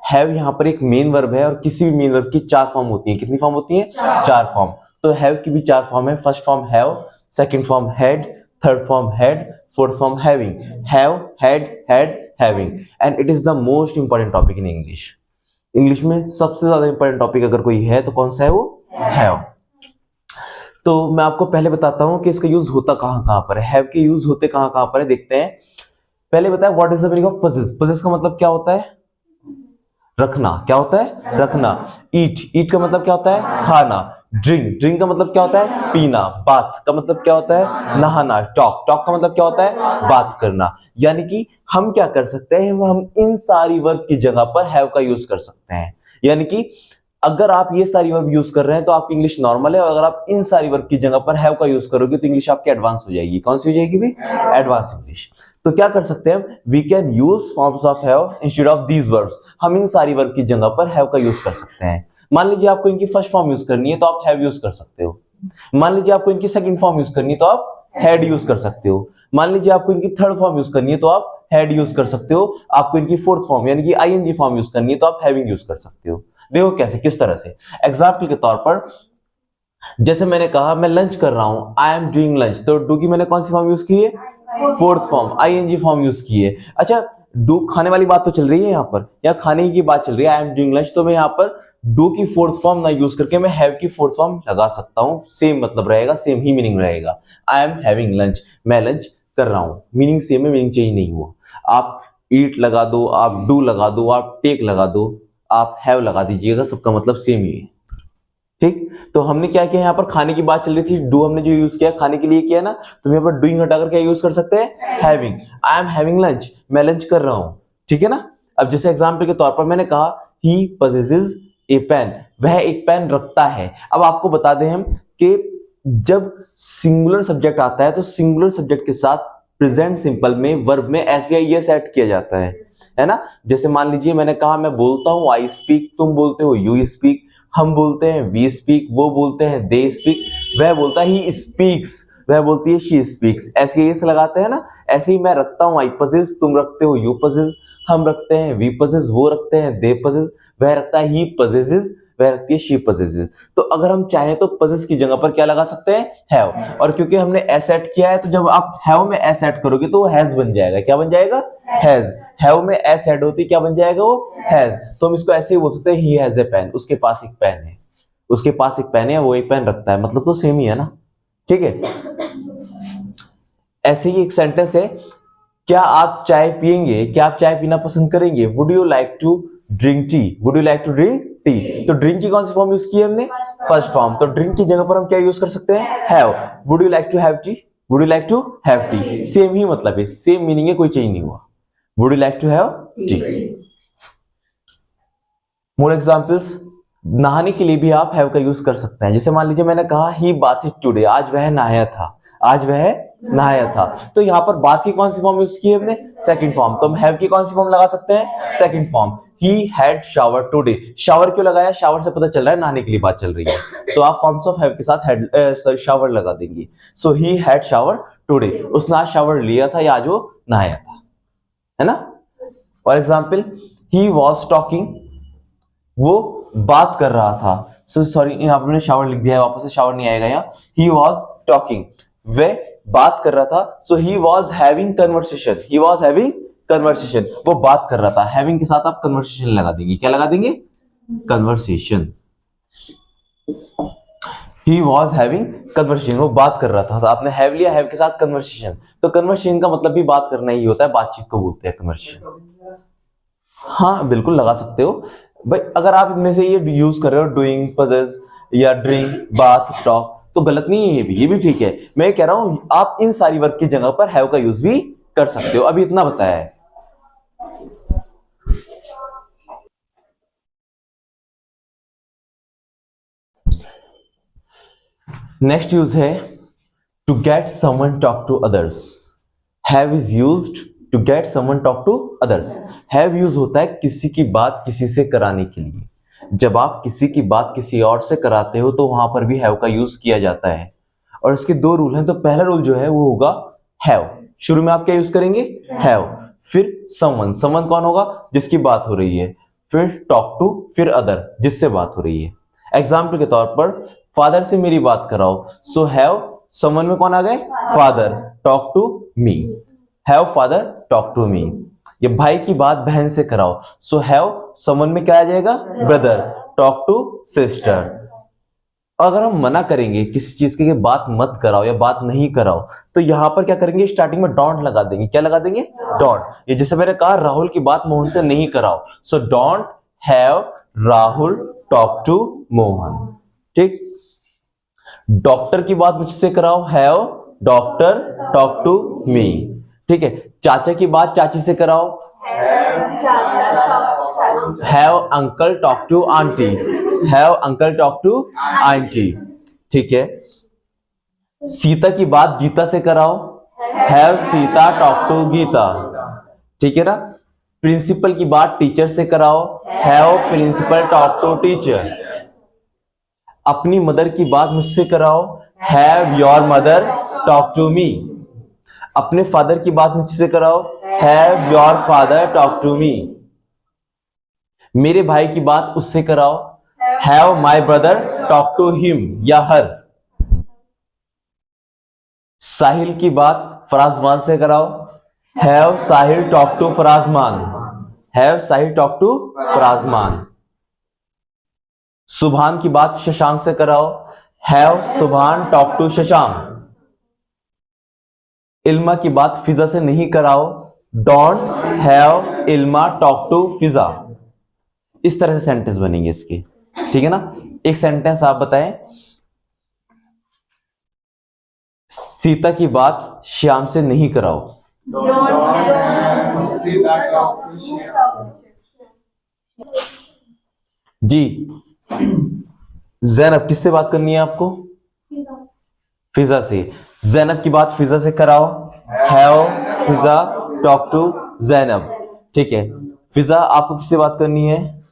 Have यहाँ पर एक मेन वर्ब है और किसी भी मेन वर्ब की 4 फॉर्म होती है। कितनी फॉर्म होती है? 4 फॉर्म। तो हैव की भी 4 फॉर्म है। First form have, second form had, third form had, fourth form having. Have, had, having. And it is the most important topic in English. English में सबसे ज्यादा इंपॉर्टेंट टॉपिक अगर कोई है तो कौन सा है? वो हैव। तो मैं आपको पहले बताता हूं कि इसका यूज होता कहां पर है। हैव के यूज होते कहां पर है, देखते हैं। पहले बताया what is the meaning of possess. Possess का मतलब क्या होता है? रखना। क्या होता है? रखना। ईट का मतलब क्या होता है? खाना। ड्रिंक का मतलब क्या होता है? पीना। बाथ का मतलब क्या होता है? नहाना। टॉक का मतलब क्या होता है? बात करना। यानी कि हम क्या कर सकते हैं, हम इन सारी वर्ब की जगह पर हैव का यूज कर सकते हैं। यानी कि अगर आप ये सारी वर्ब यूज कर रहे हैं तो आपकी इंग्लिश नॉर्मल है, और अगर आप इन सारी वर्ब की जगह पर हैव का यूज करोगे तो इंग्लिश आपकी एडवांस हो जाएगी। कौन सी हो जाएगी भाई? Advance English. तो क्या कर सकते हैं? We can use forms of have instead of these verbs. हम इन सारी वर्ब की जगह पर हैव का यूज कर सकते हैं। मान लीजिए आपको इनकी फर्स्ट फॉर्म यूज करनी है तो आप हैव यूज कर सकते हो। मान लीजिए आपको इनकी सेकंड फॉर्म यूज करनी है तो आप हैड यूज कर सकते हो। मान लीजिए आपको इनकी थर्ड फॉर्म यूज करनी है तो आप हैड यूज कर सकते हो। आपको इनकी फोर्थ फॉर्म यानी कि आईएनजी फॉर्म यूज करनी है तो आप हैविंग यूज कर सकते हो। देखो कैसे, किस तरह से। एग्जाम्पल के तौर पर जैसे मैंने कहा मैं लंच कर रहा हूं, आई एम डूइंग लंच, तो डू की मैंने कौन सी फॉर्म यूज की है? Fourth form, ING form use की है। अच्छा, डू खाने वाली बात तो चल रही है यहाँ पर, या खाने की बात चल रही है, आई एम डूइंग लंच, तो मैं यहाँ पर डू की फोर्थ फॉर्म ना यूज करके मैं हैव की फोर्थ फॉर्म लगा सकता हूं। सेम मतलब रहेगा, सेम ही मीनिंग रहेगा। आई एम हैविंग लंच, मैं लंच कर रहा हूं। मीनिंग सेम है, मीनिंग चेंज नहीं हुआ। आप ईट लगा दो, आप डू लगा दो, आप टेक लगा दो, आप हैव लगा दीजिएगा, सबका मतलब सेम ही है। ठीक। तो हमने क्या किया, यहाँ पर खाने की बात चल रही थी, डू हमने जो यूज किया खाने के लिए किया ना, तो यहाँ पर डूइंग हटाकर क्या यूज कर सकते हैं? Having. I am having lunch, मैं लंच कर रहा हूं। ठीक है ना। अब जैसे एग्जांपल के तौर पर मैंने कहा ही possesses ए पेन, वह एक पेन रखता है। अब आपको बता दें हम कि जब सिंगुलर सब्जेक्ट आता है तो सिंगुलर सब्जेक्ट के साथ प्रेजेंट सिंपल में वर्ब में ऐसे या ये सेट किया जाता है ना। जैसे मान लीजिए मैंने कहा मैं बोलता हूं आई स्पीक, तुम बोलते हो यू स्पीक, हम बोलते हैं वी स्पीक, वो बोलते हैं दे स्पीक, वह बोलता है ही स्पीक्स, वह बोलती है शी स्पीक्स। ऐसे ये लगाते हैं ना। ऐसे ही मैं रखता हूं आई पजेस, तुम रखते हो यू पजेस, हम रखते हैं वी पजेस, वो रखते हैं दे पजेस, वह रखता है ही पजेसेस, वह रखती है शी पजेसेस। तो अगर हम चाहें तो पजेस की जगह पर क्या लगा सकते हैं? हैव। और क्योंकि हमने एस ऐड किया है तो जब आप हैव में एस ऐड करोगे तो वो हैज बन जाएगा। क्या बन जाएगा? हैज। हैव में एस ऐड होती क्या बन जाएगा? वो हैज। तो हम इसको ऐसे ही बोल सकते हैं ही हैज ए पेन, उसके पास एक पेन है, उसके पास एक पेन है, वो एक पेन रखता है, मतलब तो सेम ही है ना। ठीक है। ऐसे ही एक सेंटेंस है, क्या आप चाय पिएंगे? क्या आप चाय पीना पसंद करेंगे? Would you like to drink tea? Would you like to drink tea? तो ड्रिंक की कौन सी फॉर्म यूज की है हमने? First form. तो ड्रिंक की जगह पर हम क्या यूज कर सकते हैं? Have. Would you like to have tea? Would you like to have tea? Same ही मतलब है, सेम मीनिंग है, कोई चेंज नहीं हुआ। Would you like to have tea? More examples. नहाने के लिए भी आप हैव का यूज कर सकते हैं। जैसे मान लीजिए मैंने कहा ही बाथेड टुडे, आज वह नहाया था, आज वह नहाया था। तो यहाँ पर बात की कौन सी फॉर्म यूज की है हमने? Second form. तो हम हैव की कौन सी फॉर्म लगा सकते हैं? Second form. He had shower today. Shower क्यों लगाया? शावर से पता चल रहा है नहाने के लिए बात चल रही है, तो आप फॉर्म्स ऑफ हैव के साथ हैड सॉरी शावर लगा देंगे। सो ही हैड शावर टुडे, उसने आज शावर लिया था या आज वो नहाया था, है ना। और एग्जाम्पल, ही वॉज टॉकिंग, वो बात कर रहा था। सो सॉरी, यहाँ पर मैंने शावर लिख दिया है, वापस से शावर नहीं आएगा यहाँ। ही वॉज टॉकिंग, वह बात कर रहा था। So he was having conversation, he was having conversation, वो बात कर रहा था। हैविंग के साथ आप कन्वर्सेशन लगा देंगे। क्या लगा देंगे? Conversation. He was having conversation, वो बात कर रहा था। तो आपने हैव लिया, हैव के साथ कन्वर्सेशन, तो कन्वर्सेशन का मतलब भी बात करना ही होता है, बातचीत को बोलते हैं कन्वर्सेशन। हाँ बिल्कुल लगा सकते हो भाई। अगर आप इनमें से ये यूज कर रहे हो डूइंग, पजेस या ड्रिंक, बाथ, टॉक, तो गलत नहीं है, ये भी ठीक है। मैं कह रहा हूं आप इन सारी वर्ब की जगह पर हैव का यूज भी कर सकते हो। अभी इतना बताया है। नेक्स्ट यूज है to get someone talk to others. Have is used to get someone talk to others. Have use होता है किसी की बात किसी से कराने के लिए। जब आप किसी की बात किसी और से कराते हो तो वहां पर भी हैव का यूज किया जाता है। और इसके दो रूल हैं। तो पहला रूल जो है वो होगा हैव, शुरू में आप क्या यूज करेंगे? हैव। फिर समवन, समवन कौन होगा? जिसकी बात हो रही है। फिर टॉक टू, फिर अदर, जिससे बात हो रही है। एग्जाम्पल के तौर पर फादर से मेरी बात कराओ, सो हैव समवन में कौन आ गए? Father, talk to me, have father talk to me. ये भाई की बात बहन से कराओ, सो हैव समवन में क्या आ जाएगा? Brother, talk to sister. अगर हम मना करेंगे किसी चीज की बात मत कराओ या बात नहीं कराओ, तो यहां पर क्या करेंगे? स्टार्टिंग में डोंट लगा देंगे। क्या लगा देंगे? डोंट। ये जैसे मैंने कहा राहुल की बात मोहन से नहीं कराओ, so don't have Rahul talk to Mohan. ठीक। डॉक्टर की बात मुझसे कराओ, have doctor talk to me. ठीक है। चाचा की बात चाची से कराओ, have uncle talk to aunty, have uncle talk to aunty. ठीक है। सीता की बात गीता से कराओ, have Sita talk to Gita. ठीक है ना। प्रिंसिपल की बात टीचर से कराओ, have principal talk to teacher. अपनी मदर की बात मुझसे कराओ, have your mother talk to me. अपने फादर की बात मुझसे कराओ, have your father talk to me. मेरे भाई की बात उससे कराओ, have my brother talk to him या हर। साहिल की बात फराजमान से कराओ, have Sahil talk to Farazman, have Sahil talk to Farazman. Subhan की बात शशांक से कराओ, हैव सुभान टॉक टू शशांक। इल्मा की बात फिजा से नहीं कराओ, डोंट हैव इल्मा टॉक टू फिजा। इस तरह से सेंटेंस बनेंगे इसके। ठीक है ना। एक सेंटेंस आप बताएं, सीता की बात श्याम से नहीं कराओ, जी। जैनब किससे बात करनी है आपको? फिजा से। जैनब की बात फिजा से कराओ, have Fiza talk to Zainab. ठीक है। फिजा आपको किससे बात करनी है?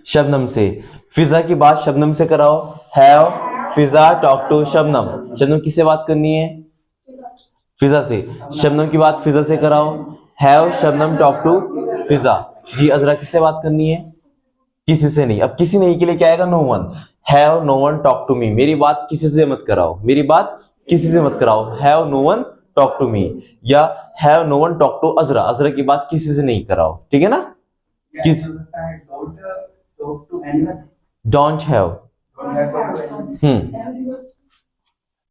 शबनम से। फिजा की बात शबनम से कराओ, have Fiza talk to Shabnam. Shabnam किससे बात करनी है? फिजा से। शबनम की बात फिजा से कराओ, हैव शबनम टॉक टू फिजा। जी। अजरा किससे बात करनी है? किसी से नहीं। अब किसी नहीं के लिए क्या आएगा? No one, have no one talk to me. मेरी बात किसी से मत कराओ, मेरी बात किसी से मत कराओ, have no one talk to me. या have no one talk to Azra, Azra की बात किसी से नहीं कराओ। ठीक है ना। किस don't have,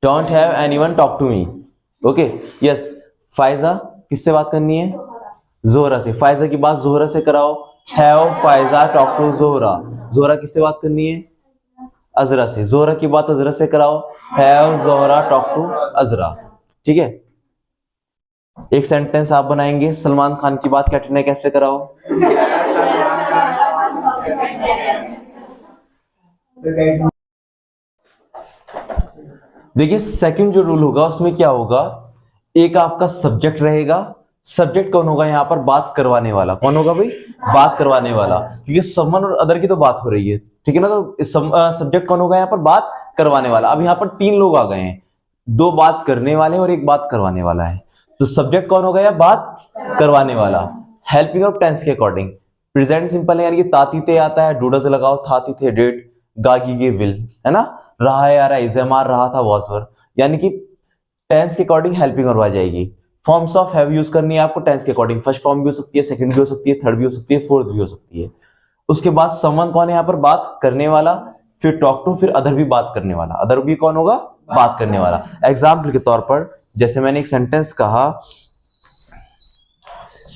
don't have anyone talk to me. Okay. Yes. Faiza किससे बात करनी है? जोहरा से। फायजा की बात जोहरा से कराओ, have Faiza talk to Zohra. Zohra किससे बात करनी है? अजरा से। जोहरा की बात अजरा से कराओ, हैव जोहरा टॉक टू अजरा। ठीक है। एक सेंटेंस आप बनाएंगे, सलमान खान की बात कैटरीना कैफ से कराओ। देखिए सेकंड जो रूल होगा उसमें क्या होगा, एक आपका सब्जेक्ट रहेगा। सब्जेक्ट कौन होगा यहाँ पर? बात करवाने वाला। कौन होगा भाई? बात करवाने वाला, क्योंकि समवन और अदर की तो बात हो रही है। ठीक है ना। तो सब्जेक्ट कौन होगा यहाँ पर? बात करवाने वाला। अब यहाँ पर तीन लोग आ गए हैं, दो बात करने वाले और एक बात करवाने वाला है। तो सब्जेक्ट कौन होगा? या बात करवाने वाला। हेल्पिंग ऑफ टेंस के अकॉर्डिंग प्रेजेंट सिंपल है, यानी कि तातीते आता है, डूडा से लगाओ, थाती थे डेड, गागी के विल, है ना। रहा है, आ रहा है, मार रहा था, वॉज वर, यानी कि टेंस के अकॉर्डिंग हेल्पिंग और आ जाएगी। फॉर्म्स ऑफ हैव यूज करनी है आपको टेंस के अकॉर्डिंग। फर्स्ट फॉर्म भी हो सकती है, सेकंड भी हो सकती है, थर्ड भी हो सकती है, फोर्थ भी हो सकती है। उसके बाद समवन कौन है यहाँ पर? बात करने वाला। फिर टॉक टू, फिर अदर भी बात करने वाला। अदर भी कौन होगा? बात करने वाला। एग्जाम्पल के तौर पर जैसे मैंने एक सेंटेंस कहा,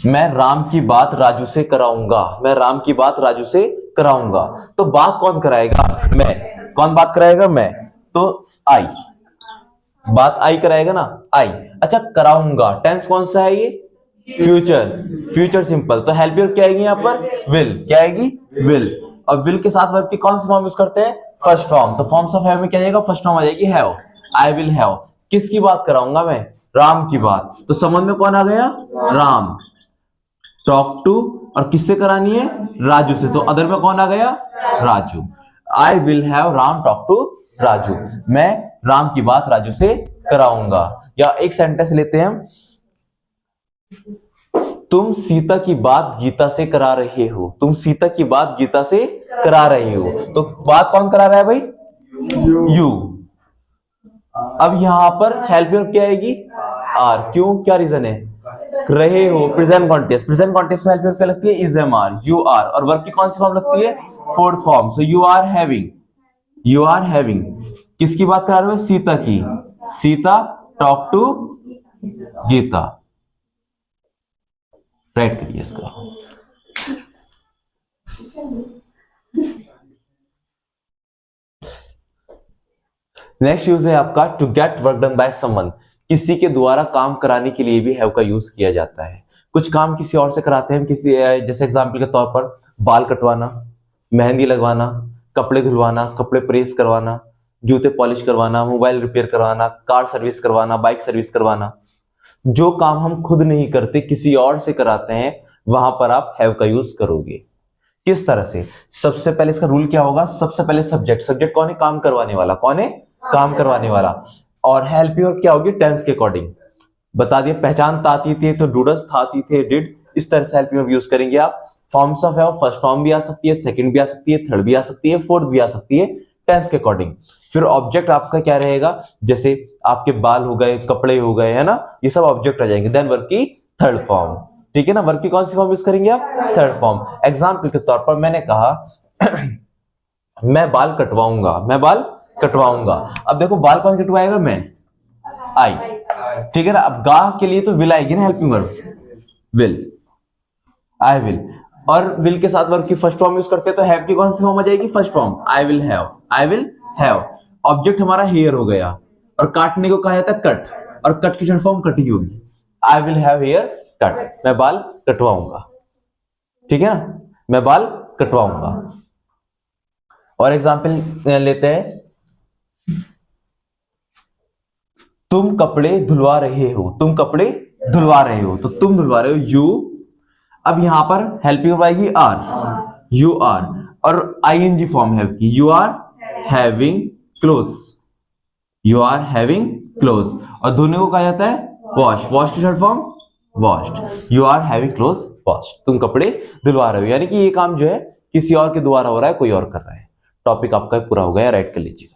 मैं राम की बात राजू से कराऊंगा, मैं राम की बात राजू से कराऊंगा। तो बात कौन कराएगा? मैं। कौन बात कराएगा? मैं। तो आई, बात आई कराएगा ना, आई। अच्छा, कराऊंगा टेंस कौन सा है? ये फ्यूचर, फ्यूचर सिंपल। तो हेल्प योर क्या आएगी यहाँ पर? विल। क्या आएगी? विल। और विल के साथ वर्ब की कौन सी फॉर्म यूज करते हैं? First form. तो फॉर्म्स ऑफ हैव में क्या आएगा? फर्स्ट फॉर्म आ जाएगी हैव, आई विल हैव। किसकी बात कराऊंगा मैं? राम की बात। तो समझ में कौन आ गया? राम। टॉक टू, और किससे करानी है? राजू से। तो अदर में कौन आ गया? Raju. I will have Ram talk to Raju, मैं राम की बात राजू से कराऊंगा। या एक सेंटेंस लेते हैं, तुम सीता की बात गीता से करा रहे हो, तुम सीता की बात गीता से करा रहे हो, तो बात कौन करा रहा है भाई? यू। अब यहां पर हेल्प वर्ब क्या आएगी? आर। क्यों, क्या रीजन है? रहे हो, प्रेजेंट कॉन्टेक्स्ट, प्रेजेंट कॉन्टेक्स्ट में हेल्प वर्ब क्या लगती है? Is am are, you are. और वर्ब की कौन सी फॉर्म लगती है? Fourth form. So you are having, you are having किसकी बात करा रहे हो? सीता की। Sita talk to Gita. Write करिए इसका। नेक्स्ट यूज है आपका to get work done by someone. किसी के द्वारा काम कराने के लिए भी हैव का यूज किया जाता है। कुछ काम किसी और से कराते हैं, किसी जैसे एग्जांपल के तौर पर बाल कटवाना, मेहंदी लगवाना, कपड़े धुलवाना, कपड़े प्रेस करवाना, जूते पॉलिश करवाना, मोबाइल रिपेयर करवाना, कार सर्विस करवाना, बाइक सर्विस करवाना। जो काम हम खुद नहीं करते किसी और से कराते हैं, वहां पर आप हैव का यूज करोगे। किस तरह से? सबसे पहले इसका रूल क्या होगा? सबसे पहले सब्जेक्ट, सब्जेक्ट कौन है? काम करवाने वाला। कौन है? काम करवाने वाला। और हेल्प वर्ब क्या होगी? टेंस के अकॉर्डिंग बता दिए। पहचानता आती थी तो डूडस, थाती थे डिड। इस तरह से हेल्प वर्ब यूज करेंगे आप। फॉर्म्स ऑफ है, फर्स्ट फॉर्म भी आ सकती है, सेकंड भी आ सकती है, थर्ड भी आ सकती है, फोर्थ भी आ सकती है, टेंस के अकॉर्डिंग। फिर ऑब्जेक्ट आपका क्या रहेगा? जैसे आपके बाल हो गए, कपड़े हो गए, है ना, ये सब ऑब्जेक्ट आ जाएंगे। देन वर्ब की थर्ड फॉर्म। ठीक है ना? वर्ब की कौन सी फॉर्म यूज करेंगे आप? Third form. एग्जाम्पल के तौर पर मैंने कहा मैं बाल कटवाऊंगा, मैं बाल कटवाऊंगा। अब देखो बाल कौन कटवाएगा? मैं, आई। ठीक है ना? अब गा के लिए तो विल आएगी ना, helping verb, will, I will. और विल के साथ वर्ब की फर्स्ट फॉर्म यूज करते हैं, तो हैव की कौन सी फॉर्म आ जाएगी? First form, I will have, I will have. Object हमारा हेयर हो गया, और काटने को कहा जाता है कट, और कट की शॉर्ट फॉर्म कटी होगी। I will have hair cut, मैं बाल कटवाऊंगा। ठीक है ना? मैं बाल कटवाऊंगा। और एग्जाम्पल लेते हैं, तुम कपड़े धुलवा रहे हो, तुम कपड़े धुलवा रहे हो, तो तुम धुलवा रहे हो, यू। अब यहां पर हेल्पिंग वर्ब आएगी आर, यू आर। और आईएनजी फॉर्म है की, you are having cloth, you are having cloth. और धोने को कहा जाता है वॉश, वॉश की short form washed. You are having cloth washed, तुम कपड़े धुलवा रहे हो। यानी कि ये काम जो है किसी और के द्वारा हो रहा है, कोई और कर रहा है। टॉपिक आपका पूरा हो गया, राइट कर लीजिए।